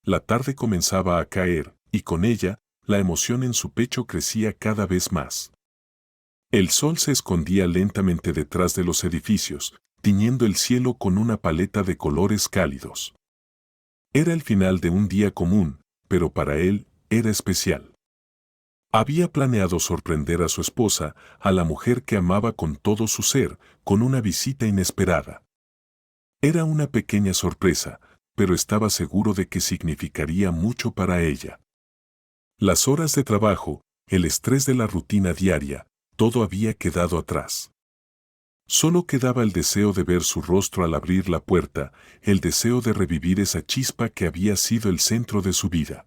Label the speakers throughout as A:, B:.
A: La tarde comenzaba a caer, y con ella, la emoción en su pecho crecía cada vez más. El sol se escondía lentamente detrás de los edificios, tiñendo el cielo con una paleta de colores cálidos. Era el final de un día común, pero para él era especial. Había planeado sorprender a su esposa, a la mujer que amaba con todo su ser, con una visita inesperada. Era una pequeña sorpresa, pero estaba seguro de que significaría mucho para ella. Las horas de trabajo, el estrés de la rutina diaria, todo había quedado atrás. Solo quedaba el deseo de ver su rostro al abrir la puerta, el deseo de revivir esa chispa que había sido el centro de su vida.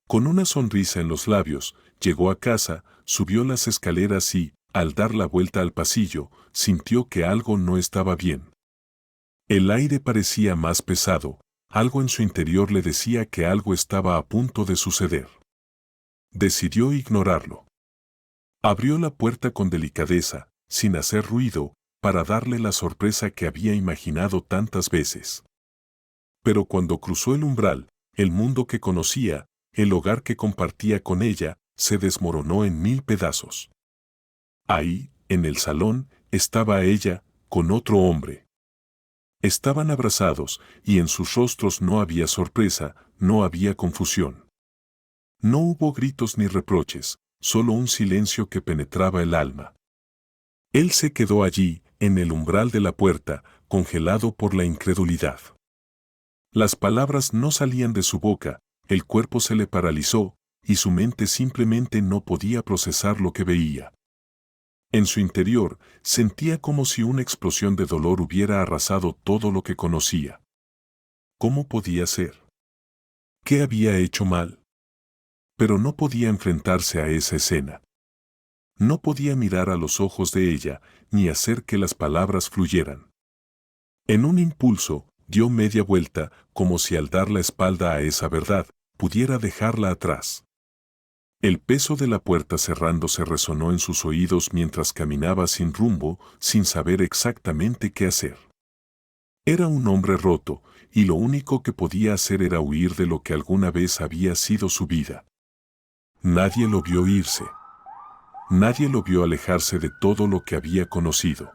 A: Con una sonrisa en los labios, llegó a casa, subió las escaleras y, al dar la vuelta al pasillo, sintió que algo no estaba bien. El aire parecía más pesado, algo en su interior le decía que algo estaba a punto de suceder. Decidió ignorarlo. Abrió la puerta con delicadeza, sin hacer ruido, para darle la sorpresa que había imaginado tantas veces. Pero cuando cruzó el umbral, el mundo que conocía, el hogar que compartía con ella, se desmoronó en 1000 pedazos. Ahí, en el salón, estaba ella, con otro hombre. Estaban abrazados, y en sus rostros no había sorpresa, no había confusión. No hubo gritos ni reproches, solo un silencio que penetraba el alma. Él se quedó allí, en el umbral de la puerta, congelado por la incredulidad. Las palabras no salían de su boca, el cuerpo se le paralizó, y su mente simplemente no podía procesar lo que veía. En su interior, sentía como si una explosión de dolor hubiera arrasado todo lo que conocía. ¿Cómo podía ser? ¿Qué había hecho mal? Pero no podía enfrentarse a esa escena. No podía mirar a los ojos de ella, ni hacer que las palabras fluyeran. En un impulso, dio media vuelta, como si al dar la espalda a esa verdad, pudiera dejarla atrás. El peso de la puerta cerrándose resonó en sus oídos mientras caminaba sin rumbo, sin saber exactamente qué hacer. Era un hombre roto, y lo único que podía hacer era huir de lo que alguna vez había sido su vida. Nadie lo vio irse. Nadie lo vio alejarse de todo lo que había conocido.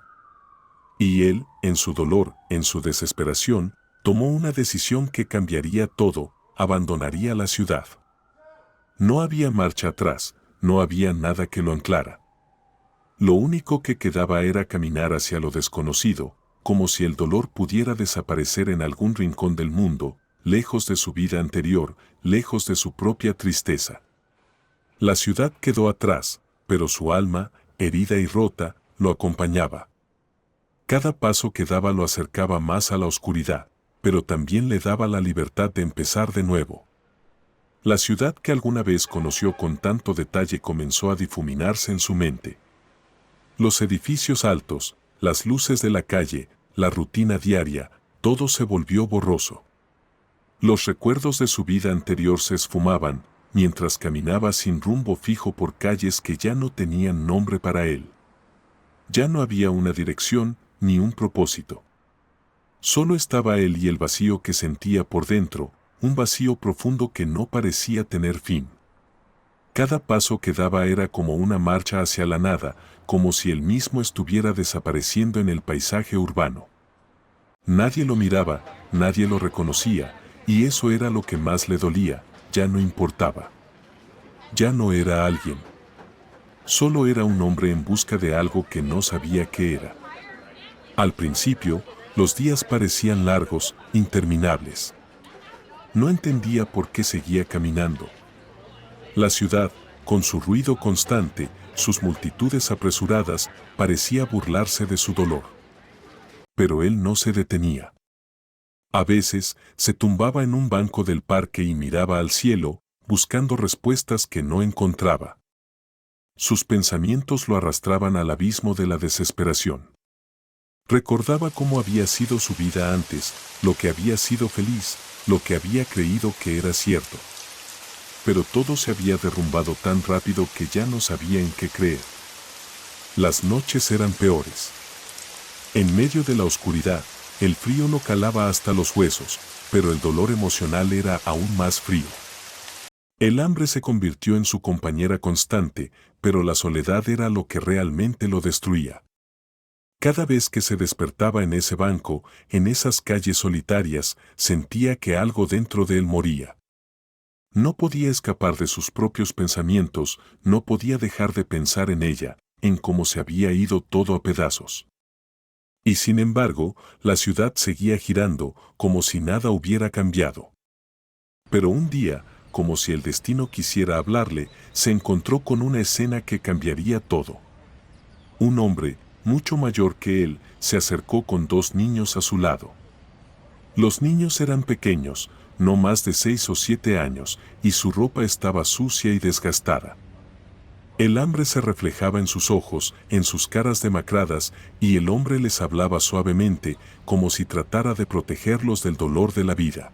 A: Y él, en su dolor, en su desesperación, tomó una decisión que cambiaría todo, abandonaría la ciudad. No había marcha atrás, no había nada que lo anclara. Lo único que quedaba era caminar hacia lo desconocido, como si el dolor pudiera desaparecer en algún rincón del mundo, lejos de su vida anterior, lejos de su propia tristeza. La ciudad quedó atrás, pero su alma, herida y rota, lo acompañaba. Cada paso que daba lo acercaba más a la oscuridad, pero también le daba la libertad de empezar de nuevo. La ciudad que alguna vez conoció con tanto detalle comenzó a difuminarse en su mente. Los edificios altos, las luces de la calle, la rutina diaria, todo se volvió borroso. Los recuerdos de su vida anterior se esfumaban, mientras caminaba sin rumbo fijo por calles que ya no tenían nombre para él. Ya no había una dirección, ni un propósito. Solo estaba él y el vacío que sentía por dentro, un vacío profundo que no parecía tener fin. Cada paso que daba era como una marcha hacia la nada, como si él mismo estuviera desapareciendo en el paisaje urbano. Nadie lo miraba, nadie lo reconocía, y eso era lo que más le dolía, ya no importaba. Ya no era alguien. Solo era un hombre en busca de algo que no sabía qué era. Al principio, los días parecían largos, interminables. No entendía por qué seguía caminando. La ciudad, con su ruido constante, sus multitudes apresuradas, parecía burlarse de su dolor. Pero él no se detenía. A veces, se tumbaba en un banco del parque y miraba al cielo, buscando respuestas que no encontraba. Sus pensamientos lo arrastraban al abismo de la desesperación. Recordaba cómo había sido su vida antes, lo que había sido feliz, lo que había creído que era cierto. Pero todo se había derrumbado tan rápido que ya no sabía en qué creer. Las noches eran peores. En medio de la oscuridad, el frío lo calaba hasta los huesos, pero el dolor emocional era aún más frío. El hambre se convirtió en su compañera constante, pero la soledad era lo que realmente lo destruía. Cada vez que se despertaba en ese banco, en esas calles solitarias, sentía que algo dentro de él moría. No podía escapar de sus propios pensamientos, no podía dejar de pensar en ella, en cómo se había ido todo a pedazos. Y sin embargo, la ciudad seguía girando, como si nada hubiera cambiado. Pero un día, como si el destino quisiera hablarle, se encontró con una escena que cambiaría todo. Un hombre, mucho mayor que él, se acercó con 2 niños a su lado. Los niños eran pequeños, no más de 6 o 7 años, y su ropa estaba sucia y desgastada. El hambre se reflejaba en sus ojos, en sus caras demacradas, y el hombre les hablaba suavemente, como si tratara de protegerlos del dolor de la vida.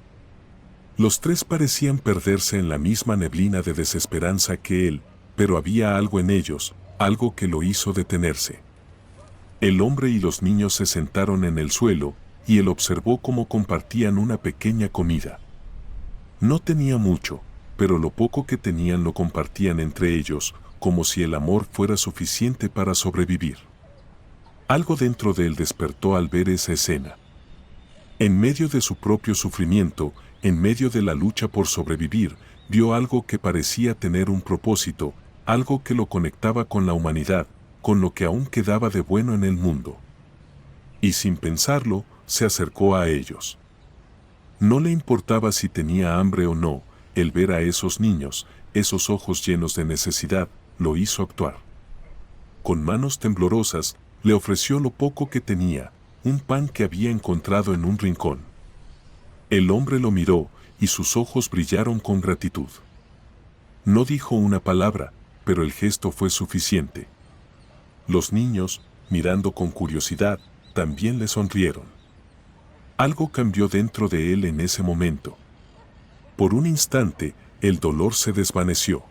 A: Los 3 parecían perderse en la misma neblina de desesperanza que él, pero había algo en ellos, algo que lo hizo detenerse. El hombre y los niños se sentaron en el suelo, y él observó cómo compartían una pequeña comida. No tenía mucho, pero lo poco que tenían lo compartían entre ellos, como si el amor fuera suficiente para sobrevivir. Algo dentro de él despertó al ver esa escena. En medio de su propio sufrimiento, en medio de la lucha por sobrevivir, vio algo que parecía tener un propósito, algo que lo conectaba con la humanidad, con lo que aún quedaba de bueno en el mundo. Y sin pensarlo, se acercó a ellos. No le importaba si tenía hambre o no, el ver a esos niños, esos ojos llenos de necesidad, lo hizo actuar. Con manos temblorosas, le ofreció lo poco que tenía, un pan que había encontrado en un rincón. El hombre lo miró, y sus ojos brillaron con gratitud. No dijo una palabra, pero el gesto fue suficiente. Los niños, mirando con curiosidad, también le sonrieron. Algo cambió dentro de él en ese momento. Por un instante, el dolor se desvaneció.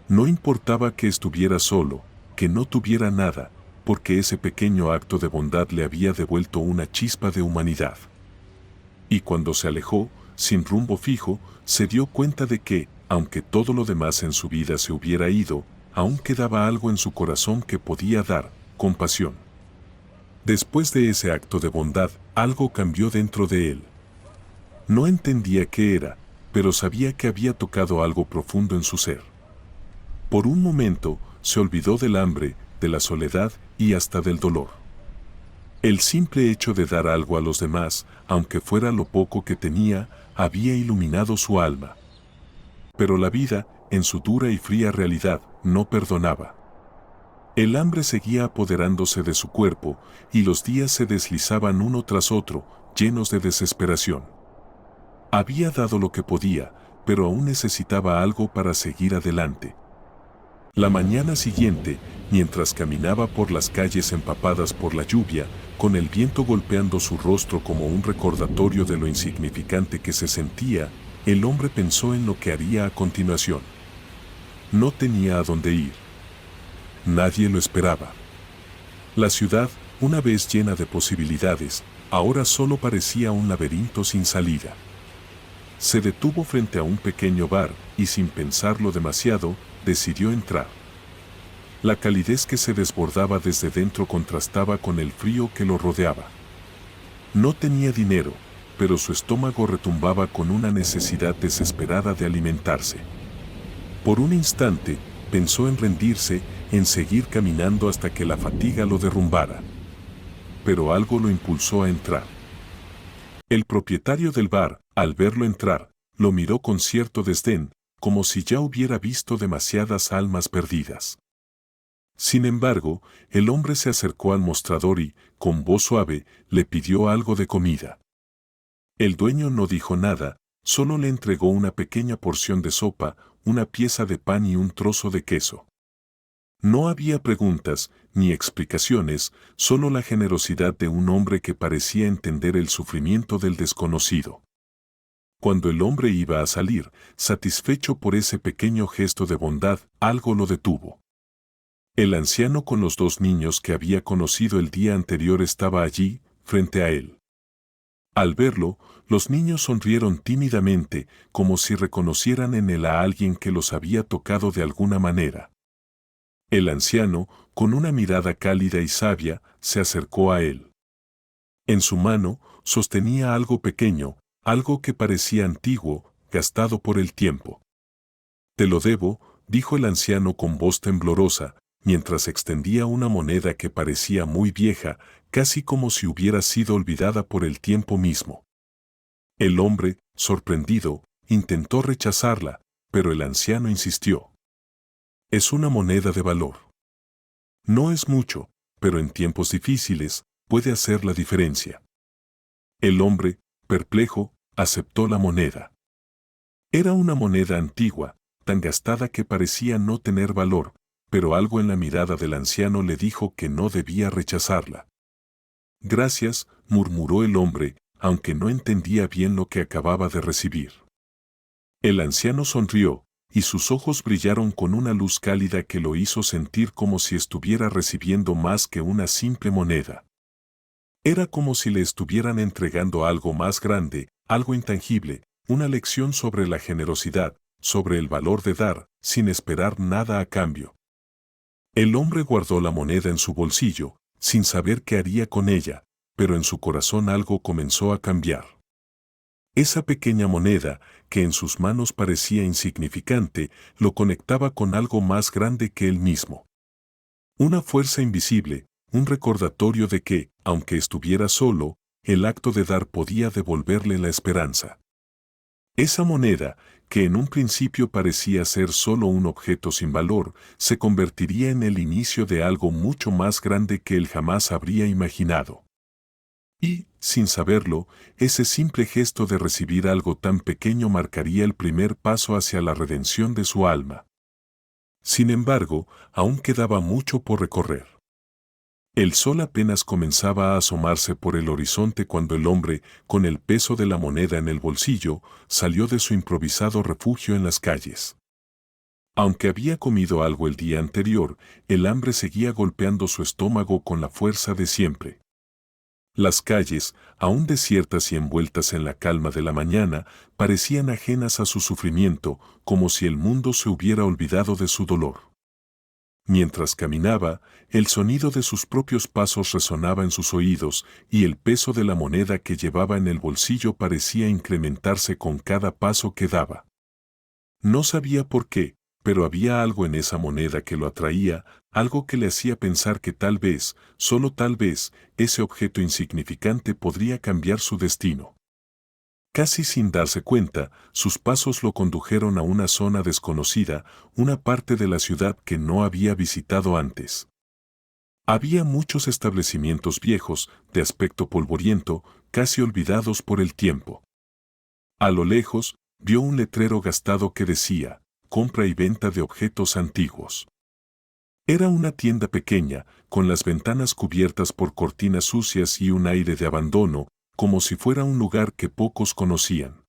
A: No importaba que estuviera solo, que no tuviera nada, porque ese pequeño acto de bondad le había devuelto una chispa de humanidad. Y cuando se alejó, sin rumbo fijo, se dio cuenta de que, aunque todo lo demás en su vida se hubiera ido, aún quedaba algo en su corazón que podía dar, compasión. Después de ese acto de bondad, algo cambió dentro de él. No entendía qué era, pero sabía que había tocado algo profundo en su ser. Por un momento, se olvidó del hambre, de la soledad y hasta del dolor. El simple hecho de dar algo a los demás, aunque fuera lo poco que tenía, había iluminado su alma. Pero la vida, en su dura y fría realidad, no perdonaba. El hambre seguía apoderándose de su cuerpo, y los días se deslizaban uno tras otro, llenos de desesperación. Había dado lo que podía, pero aún necesitaba algo para seguir adelante. La mañana siguiente, mientras caminaba por las calles empapadas por la lluvia, con el viento golpeando su rostro como un recordatorio de lo insignificante que se sentía, el hombre pensó en lo que haría a continuación. No tenía a dónde ir. Nadie lo esperaba. La ciudad, una vez llena de posibilidades, ahora solo parecía un laberinto sin salida. Se detuvo frente a un pequeño bar y, sin pensarlo demasiado, decidió entrar. La calidez que se desbordaba desde dentro contrastaba con el frío que lo rodeaba. No tenía dinero, pero su estómago retumbaba con una necesidad desesperada de alimentarse. Por un instante, pensó en rendirse, en seguir caminando hasta que la fatiga lo derrumbara. Pero algo lo impulsó a entrar. El propietario del bar, al verlo entrar, lo miró con cierto desdén, como si ya hubiera visto demasiadas almas perdidas. Sin embargo, el hombre se acercó al mostrador y, con voz suave, le pidió algo de comida. El dueño no dijo nada, solo le entregó una pequeña porción de sopa, una pieza de pan y un trozo de queso. No había preguntas ni explicaciones, solo la generosidad de un hombre que parecía entender el sufrimiento del desconocido. Cuando el hombre iba a salir, satisfecho por ese pequeño gesto de bondad, algo lo detuvo. El anciano con los 2 niños que había conocido el día anterior estaba allí, frente a él. Al verlo, los niños sonrieron tímidamente, como si reconocieran en él a alguien que los había tocado de alguna manera. El anciano, con una mirada cálida y sabia, se acercó a él. En su mano, sostenía algo pequeño, algo que parecía antiguo, gastado por el tiempo. «Te lo debo», dijo el anciano con voz temblorosa, mientras extendía una moneda que parecía muy vieja, casi como si hubiera sido olvidada por el tiempo mismo. El hombre, sorprendido, intentó rechazarla, pero el anciano insistió. «Es una moneda de valor. No es mucho, pero en tiempos difíciles puede hacer la diferencia». El hombre, perplejo, aceptó la moneda. Era una moneda antigua, tan gastada que parecía no tener valor, pero algo en la mirada del anciano le dijo que no debía rechazarla. «Gracias», murmuró el hombre, aunque no entendía bien lo que acababa de recibir. El anciano sonrió, y sus ojos brillaron con una luz cálida que lo hizo sentir como si estuviera recibiendo más que una simple moneda. Era como si le estuvieran entregando algo más grande, algo intangible, una lección sobre la generosidad, sobre el valor de dar, sin esperar nada a cambio. El hombre guardó la moneda en su bolsillo, sin saber qué haría con ella, pero en su corazón algo comenzó a cambiar. Esa pequeña moneda, que en sus manos parecía insignificante, lo conectaba con algo más grande que él mismo. Una fuerza invisible, un recordatorio de que, aunque estuviera solo, el acto de dar podía devolverle la esperanza. Esa moneda, que en un principio parecía ser solo un objeto sin valor, se convertiría en el inicio de algo mucho más grande que él jamás habría imaginado. Y, sin saberlo, ese simple gesto de recibir algo tan pequeño marcaría el primer paso hacia la redención de su alma. Sin embargo, aún quedaba mucho por recorrer. El sol apenas comenzaba a asomarse por el horizonte cuando el hombre, con el peso de la moneda en el bolsillo, salió de su improvisado refugio en las calles. Aunque había comido algo el día anterior, el hambre seguía golpeando su estómago con la fuerza de siempre. Las calles, aún desiertas y envueltas en la calma de la mañana, parecían ajenas a su sufrimiento, como si el mundo se hubiera olvidado de su dolor. Mientras caminaba, el sonido de sus propios pasos resonaba en sus oídos, y el peso de la moneda que llevaba en el bolsillo parecía incrementarse con cada paso que daba. No sabía por qué, pero había algo en esa moneda que lo atraía, algo que le hacía pensar que tal vez, solo tal vez, ese objeto insignificante podría cambiar su destino. Casi sin darse cuenta, sus pasos lo condujeron a una zona desconocida, una parte de la ciudad que no había visitado antes. Había muchos establecimientos viejos, de aspecto polvoriento, casi olvidados por el tiempo. A lo lejos, vio un letrero gastado que decía, «Compra y venta de objetos antiguos». Era una tienda pequeña, con las ventanas cubiertas por cortinas sucias y un aire de abandono, como si fuera un lugar que pocos conocían.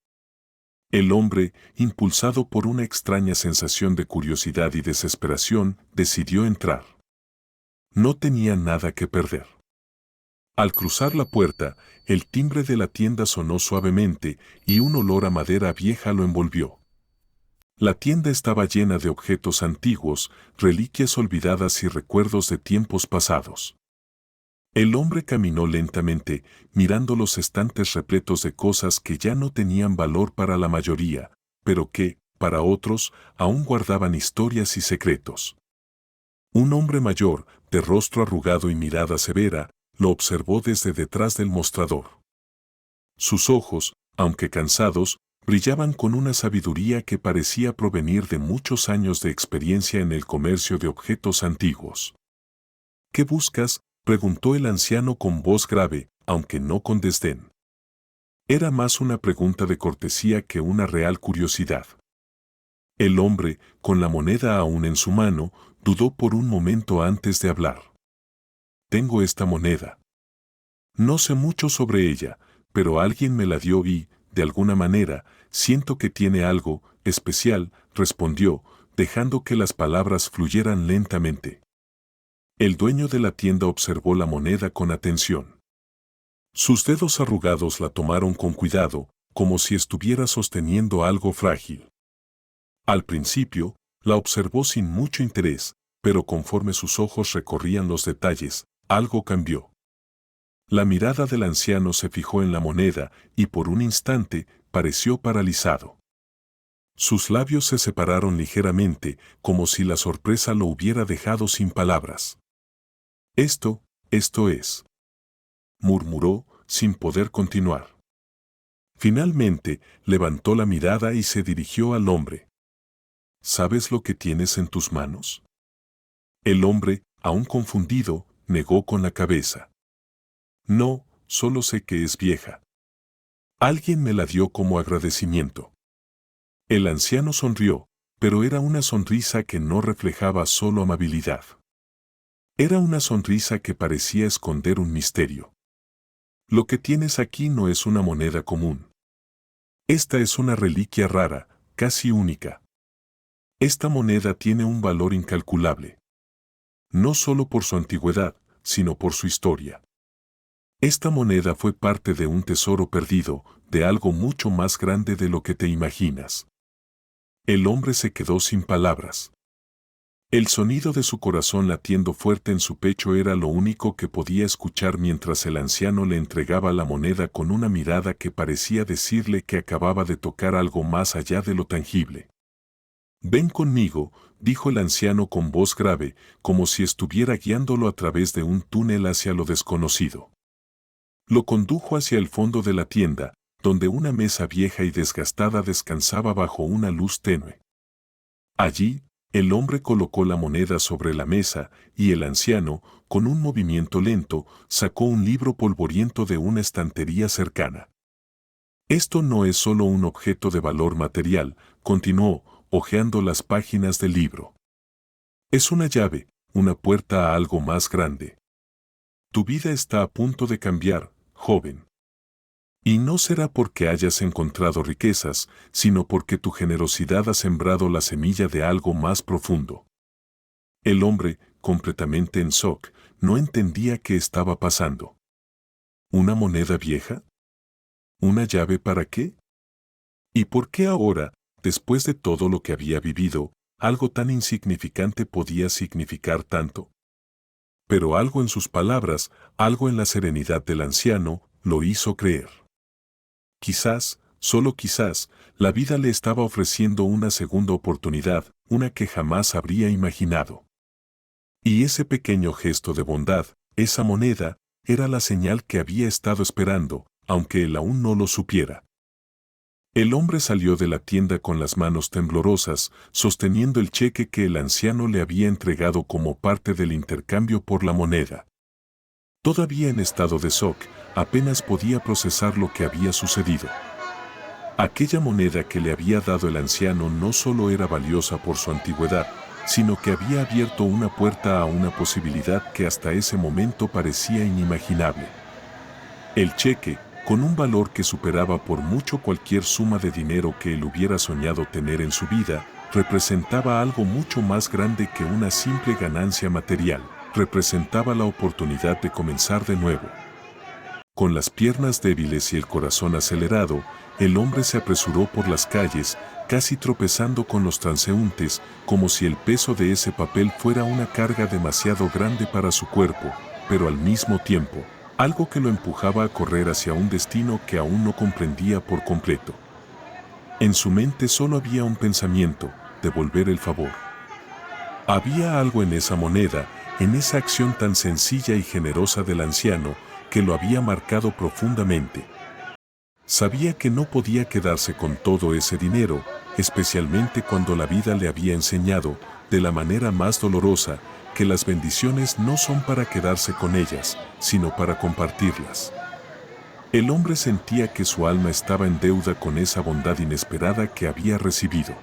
A: El hombre, impulsado por una extraña sensación de curiosidad y desesperación, decidió entrar. No tenía nada que perder. Al cruzar la puerta, el timbre de la tienda sonó suavemente y un olor a madera vieja lo envolvió. La tienda estaba llena de objetos antiguos, reliquias olvidadas y recuerdos de tiempos pasados. El hombre caminó lentamente, mirando los estantes repletos de cosas que ya no tenían valor para la mayoría, pero que, para otros, aún guardaban historias y secretos. Un hombre mayor, de rostro arrugado y mirada severa, lo observó desde detrás del mostrador. Sus ojos, aunque cansados, brillaban con una sabiduría que parecía provenir de muchos años de experiencia en el comercio de objetos antiguos. «¿Qué buscas?», preguntó el anciano con voz grave, aunque no con desdén. Era más una pregunta de cortesía que una real curiosidad. El hombre, con la moneda aún en su mano, dudó por un momento antes de hablar. «Tengo esta moneda. No sé mucho sobre ella, pero alguien me la dio y, de alguna manera, siento que tiene algo especial», respondió, dejando que las palabras fluyeran lentamente. El dueño de la tienda observó la moneda con atención. Sus dedos arrugados la tomaron con cuidado, como si estuviera sosteniendo algo frágil. Al principio, la observó sin mucho interés, pero conforme sus ojos recorrían los detalles, algo cambió. La mirada del anciano se fijó en la moneda y por un instante pareció paralizado. Sus labios se separaron ligeramente, como si la sorpresa lo hubiera dejado sin palabras. Esto es, murmuró, sin poder continuar. Finalmente, levantó la mirada y se dirigió al hombre. ¿Sabes lo que tienes en tus manos? El hombre, aún confundido, negó con la cabeza. No, solo sé que es vieja. Alguien me la dio como agradecimiento. El anciano sonrió, pero era una sonrisa que no reflejaba solo amabilidad. Era una sonrisa que parecía esconder un misterio. Lo que tienes aquí no es una moneda común. Esta es una reliquia rara, casi única. Esta moneda tiene un valor incalculable. No solo por su antigüedad, sino por su historia. Esta moneda fue parte de un tesoro perdido, de algo mucho más grande de lo que te imaginas. El hombre se quedó sin palabras. El sonido de su corazón latiendo fuerte en su pecho era lo único que podía escuchar mientras el anciano le entregaba la moneda con una mirada que parecía decirle que acababa de tocar algo más allá de lo tangible. «Ven conmigo», dijo el anciano con voz grave, como si estuviera guiándolo a través de un túnel hacia lo desconocido. Lo condujo hacia el fondo de la tienda, donde una mesa vieja y desgastada descansaba bajo una luz tenue. Allí, el hombre colocó la moneda sobre la mesa y el anciano, con un movimiento lento, sacó un libro polvoriento de una estantería cercana. «Esto no es solo un objeto de valor material», continuó, hojeando las páginas del libro. «Es una llave, una puerta a algo más grande. Tu vida está a punto de cambiar, joven. Y no será porque hayas encontrado riquezas, sino porque tu generosidad ha sembrado la semilla de algo más profundo». El hombre, completamente en shock, no entendía qué estaba pasando. ¿Una moneda vieja? ¿Una llave para qué? ¿Y por qué ahora, después de todo lo que había vivido, algo tan insignificante podía significar tanto? Pero algo en sus palabras, algo en la serenidad del anciano, lo hizo creer. Quizás, solo quizás, la vida le estaba ofreciendo una segunda oportunidad, una que jamás habría imaginado. Y ese pequeño gesto de bondad, esa moneda, era la señal que había estado esperando, aunque él aún no lo supiera. El hombre salió de la tienda con las manos temblorosas, sosteniendo el cheque que el anciano le había entregado como parte del intercambio por la moneda. Todavía en estado de shock, apenas podía procesar lo que había sucedido. Aquella moneda que le había dado el anciano no solo era valiosa por su antigüedad, sino que había abierto una puerta a una posibilidad que hasta ese momento parecía inimaginable. El cheque, con un valor que superaba por mucho cualquier suma de dinero que él hubiera soñado tener en su vida, representaba algo mucho más grande que una simple ganancia material, representaba la oportunidad de comenzar de nuevo. Con las piernas débiles y el corazón acelerado, el hombre se apresuró por las calles, casi tropezando con los transeúntes, como si el peso de ese papel fuera una carga demasiado grande para su cuerpo, pero al mismo tiempo, algo que lo empujaba a correr hacia un destino que aún no comprendía por completo. En su mente solo había un pensamiento: devolver el favor. Había algo en esa moneda, en esa acción tan sencilla y generosa del anciano, que lo había marcado profundamente. Sabía que no podía quedarse con todo ese dinero, especialmente cuando la vida le había enseñado, de la manera más dolorosa, que las bendiciones no son para quedarse con ellas, sino para compartirlas. El hombre sentía que su alma estaba en deuda con esa bondad inesperada que había recibido.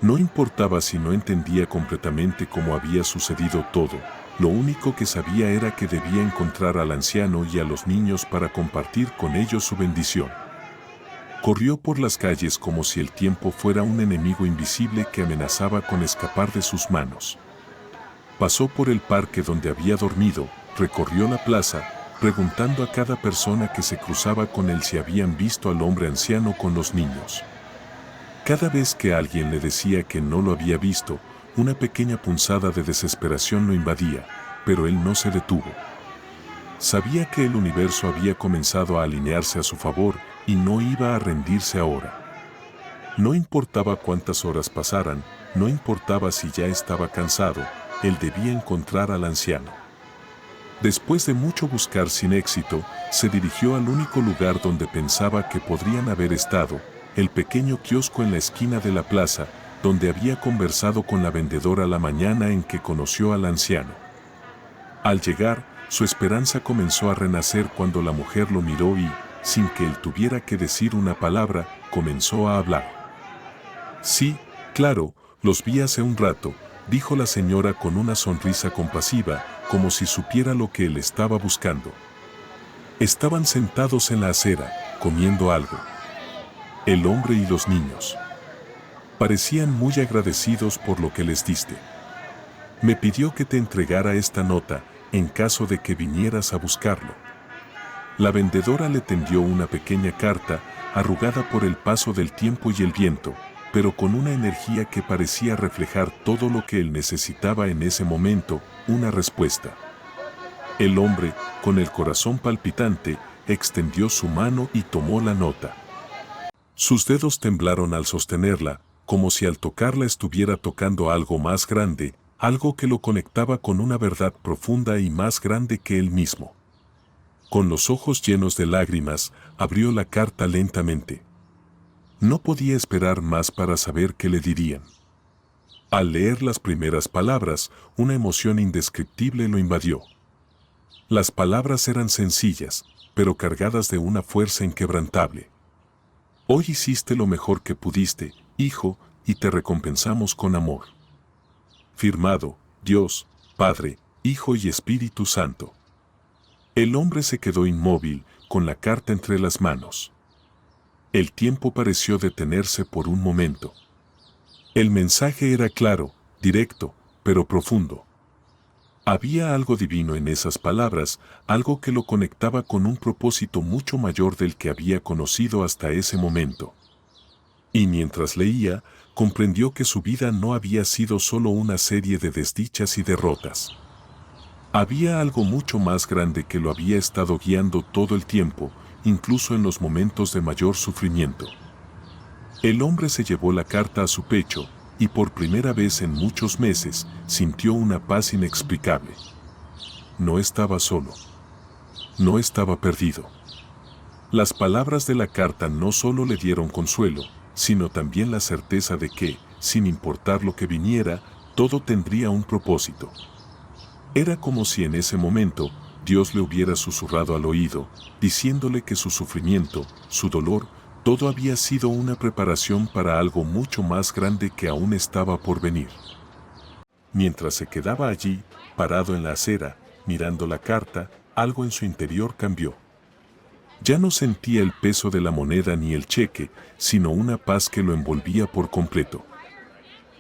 A: No importaba si no entendía completamente cómo había sucedido todo, lo único que sabía era que debía encontrar al anciano y a los niños para compartir con ellos su bendición. Corrió por las calles como si el tiempo fuera un enemigo invisible que amenazaba con escapar de sus manos. Pasó por el parque donde había dormido, recorrió la plaza, preguntando a cada persona que se cruzaba con él si habían visto al hombre anciano con los niños. Cada vez que alguien le decía que no lo había visto, una pequeña punzada de desesperación lo invadía, pero él no se detuvo. Sabía que el universo había comenzado a alinearse a su favor y no iba a rendirse ahora. No importaba cuántas horas pasaran, no importaba si ya estaba cansado, él debía encontrar al anciano. Después de mucho buscar sin éxito, se dirigió al único lugar donde pensaba que podrían haber estado, el pequeño kiosco en la esquina de la plaza, donde había conversado con la vendedora la mañana en que conoció al anciano. Al llegar, su esperanza comenzó a renacer cuando la mujer lo miró y, sin que él tuviera que decir una palabra, comenzó a hablar. Sí, claro, los vi hace un rato, dijo la señora con una sonrisa compasiva, como si supiera lo que él estaba buscando. Estaban sentados en la acera, comiendo algo. El hombre y los niños. Parecían muy agradecidos por lo que les diste. Me pidió que te entregara esta nota, en caso de que vinieras a buscarlo. La vendedora le tendió una pequeña carta, arrugada por el paso del tiempo y el viento, pero con una energía que parecía reflejar todo lo que él necesitaba en ese momento, una respuesta. El hombre, con el corazón palpitante, extendió su mano y tomó la nota. Sus dedos temblaron al sostenerla, como si al tocarla estuviera tocando algo más grande, algo que lo conectaba con una verdad profunda y más grande que él mismo. Con los ojos llenos de lágrimas, abrió la carta lentamente. No podía esperar más para saber qué le dirían. Al leer las primeras palabras, una emoción indescriptible lo invadió. Las palabras eran sencillas, pero cargadas de una fuerza inquebrantable. Hoy hiciste lo mejor que pudiste, hijo, y te recompensamos con amor. Firmado, Dios, Padre, Hijo y Espíritu Santo. El hombre se quedó inmóvil, con la carta entre las manos. El tiempo pareció detenerse por un momento. El mensaje era claro, directo, pero profundo. Había algo divino en esas palabras, algo que lo conectaba con un propósito mucho mayor del que había conocido hasta ese momento. Y mientras leía, comprendió que su vida no había sido solo una serie de desdichas y derrotas. Había algo mucho más grande que lo había estado guiando todo el tiempo, incluso en los momentos de mayor sufrimiento. El hombre se llevó la carta a su pecho, y por primera vez en muchos meses, sintió una paz inexplicable. No estaba solo. No estaba perdido. Las palabras de la carta no solo le dieron consuelo, sino también la certeza de que, sin importar lo que viniera, todo tendría un propósito. Era como si en ese momento, Dios le hubiera susurrado al oído, diciéndole que su sufrimiento, su dolor, todo había sido una preparación para algo mucho más grande que aún estaba por venir. Mientras se quedaba allí, parado en la acera, mirando la carta, algo en su interior cambió. Ya no sentía el peso de la moneda ni el cheque, sino una paz que lo envolvía por completo.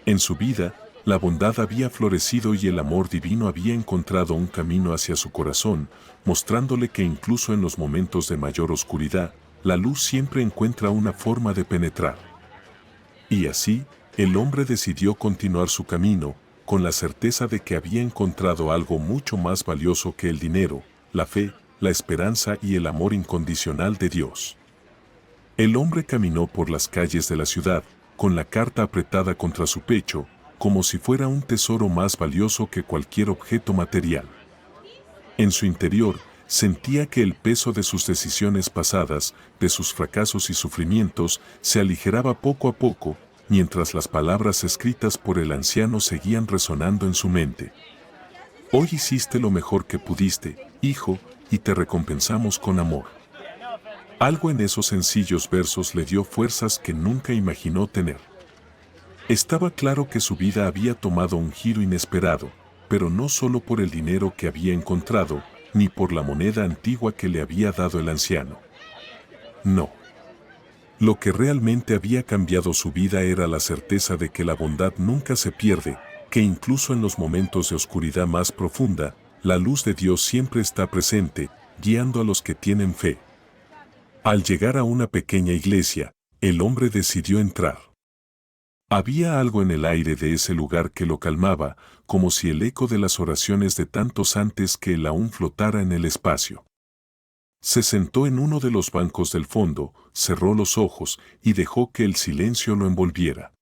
A: En su vida, la bondad había florecido y el amor divino había encontrado un camino hacia su corazón, mostrándole que incluso en los momentos de mayor oscuridad, la luz siempre encuentra una forma de penetrar. Y así, el hombre decidió continuar su camino, con la certeza de que había encontrado algo mucho más valioso que el dinero, la fe, la esperanza y el amor incondicional de Dios. El hombre caminó por las calles de la ciudad, con la carta apretada contra su pecho, como si fuera un tesoro más valioso que cualquier objeto material. En su interior, sentía que el peso de sus decisiones pasadas, de sus fracasos y sufrimientos, se aligeraba poco a poco, mientras las palabras escritas por el anciano seguían resonando en su mente. Hoy hiciste lo mejor que pudiste, hijo, y te recompensamos con amor. Algo en esos sencillos versos le dio fuerzas que nunca imaginó tener. Estaba claro que su vida había tomado un giro inesperado, pero no solo por el dinero que había encontrado, ni por la moneda antigua que le había dado el anciano. No. Lo que realmente había cambiado su vida era la certeza de que la bondad nunca se pierde, que incluso en los momentos de oscuridad más profunda, la luz de Dios siempre está presente, guiando a los que tienen fe. Al llegar a una pequeña iglesia, el hombre decidió entrar. Había algo en el aire de ese lugar que lo calmaba, como si el eco de las oraciones de tantos antes que él aún flotara en el espacio. Se sentó en uno de los bancos del fondo, cerró los ojos y dejó que el silencio lo envolviera.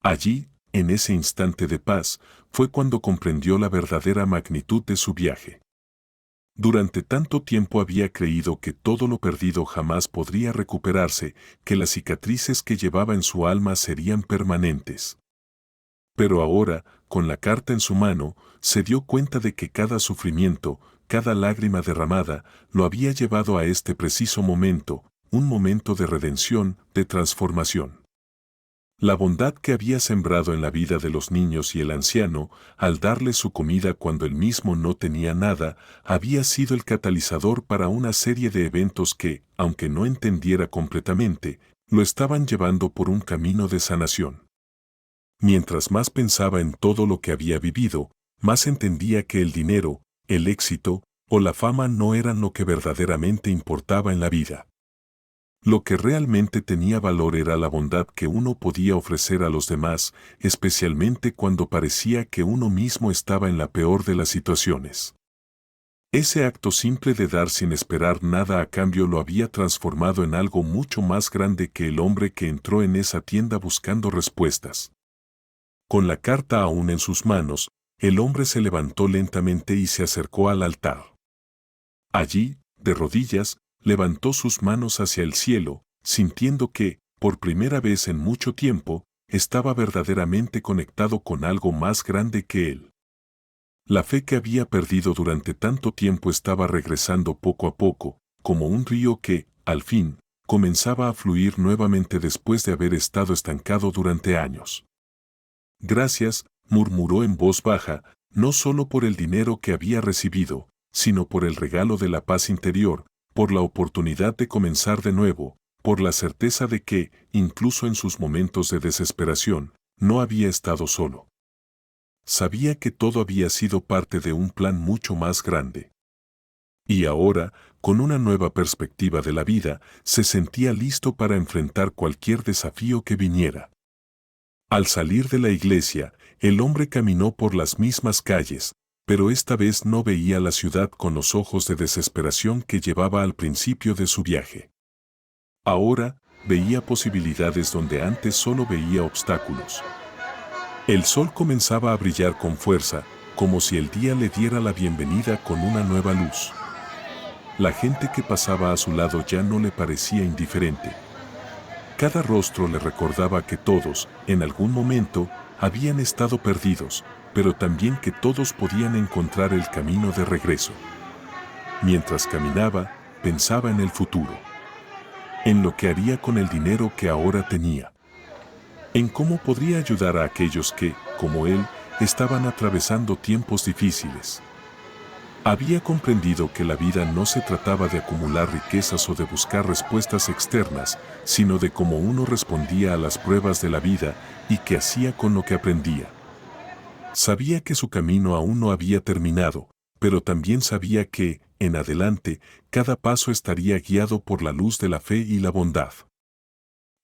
A: Allí, en ese instante de paz, fue cuando comprendió la verdadera magnitud de su viaje. Durante tanto tiempo había creído que todo lo perdido jamás podría recuperarse, que las cicatrices que llevaba en su alma serían permanentes. Pero ahora, con la carta en su mano, se dio cuenta de que cada sufrimiento, cada lágrima derramada, lo había llevado a este preciso momento, un momento de redención, de transformación. La bondad que había sembrado en la vida de los niños y el anciano, al darle su comida cuando él mismo no tenía nada, había sido el catalizador para una serie de eventos que, aunque no entendiera completamente, lo estaban llevando por un camino de sanación. Mientras más pensaba en todo lo que había vivido, más entendía que el dinero, el éxito o la fama no eran lo que verdaderamente importaba en la vida. Lo que realmente tenía valor era la bondad que uno podía ofrecer a los demás, especialmente cuando parecía que uno mismo estaba en la peor de las situaciones. Ese acto simple de dar sin esperar nada a cambio lo había transformado en algo mucho más grande que el hombre que entró en esa tienda buscando respuestas. Con la carta aún en sus manos, el hombre se levantó lentamente y se acercó al altar. Allí, de rodillas, levantó sus manos hacia el cielo, sintiendo que, por primera vez en mucho tiempo, estaba verdaderamente conectado con algo más grande que él. La fe que había perdido durante tanto tiempo estaba regresando poco a poco, como un río que, al fin, comenzaba a fluir nuevamente después de haber estado estancado durante años. Gracias, murmuró en voz baja, no solo por el dinero que había recibido, sino por el regalo de la paz interior, por la oportunidad de comenzar de nuevo, por la certeza de que, incluso en sus momentos de desesperación, no había estado solo. Sabía que todo había sido parte de un plan mucho más grande. Y ahora, con una nueva perspectiva de la vida, se sentía listo para enfrentar cualquier desafío que viniera. Al salir de la iglesia, el hombre caminó por las mismas calles, pero esta vez no veía la ciudad con los ojos de desesperación que llevaba al principio de su viaje. Ahora, veía posibilidades donde antes solo veía obstáculos. El sol comenzaba a brillar con fuerza, como si el día le diera la bienvenida con una nueva luz. La gente que pasaba a su lado ya no le parecía indiferente. Cada rostro le recordaba que todos, en algún momento, habían estado perdidos, pero también que todos podían encontrar el camino de regreso. Mientras caminaba, pensaba en el futuro, en lo que haría con el dinero que ahora tenía, en cómo podría ayudar a aquellos que, como él, estaban atravesando tiempos difíciles. Había comprendido que la vida no se trataba de acumular riquezas o de buscar respuestas externas, sino de cómo uno respondía a las pruebas de la vida y qué hacía con lo que aprendía. Sabía que su camino aún no había terminado, pero también sabía que, en adelante, cada paso estaría guiado por la luz de la fe y la bondad.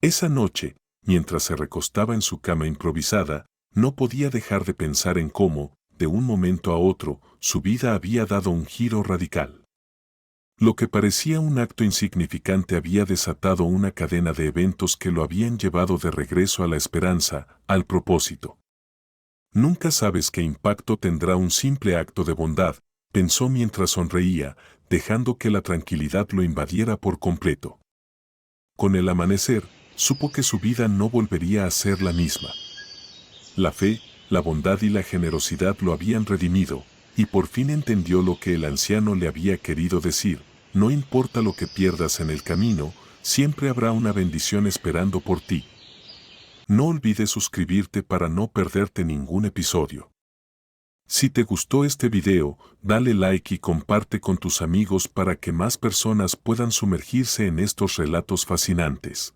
A: Esa noche, mientras se recostaba en su cama improvisada, no podía dejar de pensar en cómo, de un momento a otro, su vida había dado un giro radical. Lo que parecía un acto insignificante había desatado una cadena de eventos que lo habían llevado de regreso a la esperanza, al propósito. Nunca sabes qué impacto tendrá un simple acto de bondad, pensó mientras sonreía, dejando que la tranquilidad lo invadiera por completo. Con el amanecer, supo que su vida no volvería a ser la misma. La fe, la bondad y la generosidad lo habían redimido, y por fin entendió lo que el anciano le había querido decir: no importa lo que pierdas en el camino, siempre habrá una bendición esperando por ti. No olvides suscribirte para no perderte ningún episodio. Si te gustó este video, dale like y comparte con tus amigos para que más personas puedan sumergirse en estos relatos fascinantes.